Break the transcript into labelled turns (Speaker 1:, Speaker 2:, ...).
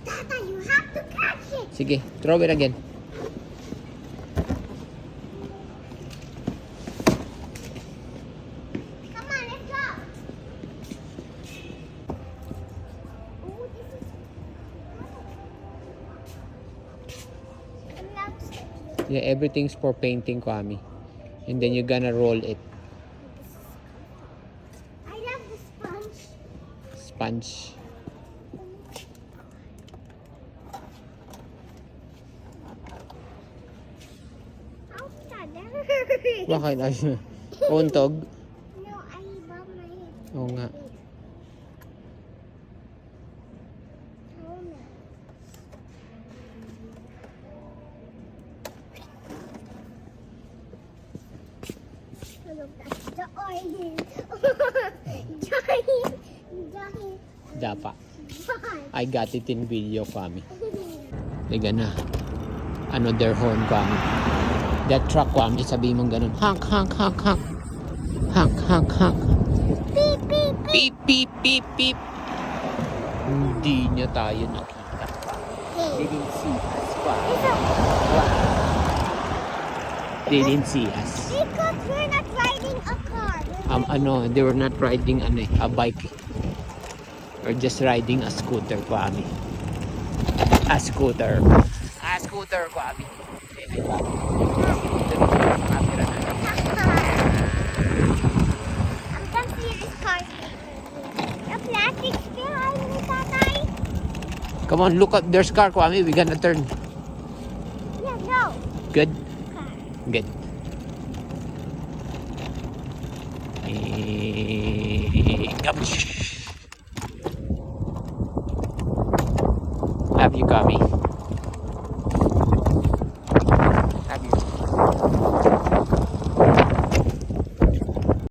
Speaker 1: Tata, you have to catch it.
Speaker 2: Sige, throw it again.
Speaker 1: Come on, let's go. Ooh, this is... I'm not scared.
Speaker 2: Yeah, everything's for painting, Kwame. And then you're gonna roll it.
Speaker 1: I love the sponge.
Speaker 2: Sponge.
Speaker 1: How's that?
Speaker 2: Bakit? Untog?
Speaker 1: No, I bump my head.
Speaker 2: Oo nga.
Speaker 1: Oh, no. Look, that's the oil. Giant.
Speaker 2: Dapa.
Speaker 1: Giant.
Speaker 2: I got it in video, Kwame. Liga na. Another horn, Kwame. That truck, Kwame, sabihin mong ganun. Honk, honk, honk, honk. Honk, honk, honk.
Speaker 1: Beep, beep, beep.
Speaker 2: Beep, beep, beep, beep. Hindi niya tayo nakita. They
Speaker 1: Hey.
Speaker 2: didn't see us, Kwame.
Speaker 1: It's a...
Speaker 2: They didn't see us.
Speaker 1: Because we're not riding a car.
Speaker 2: They were not riding a bike. We're just riding a scooter, Kwame. A scooter. A scooter, Kwame.
Speaker 1: I'm gonna see this car. The plastic's behind me, Tatay.
Speaker 2: Come on, look up. There's car, Kwame. We're gonna turn.
Speaker 1: Yeah, no.
Speaker 2: Good?
Speaker 1: Car.
Speaker 2: Good. Have you, Kwame?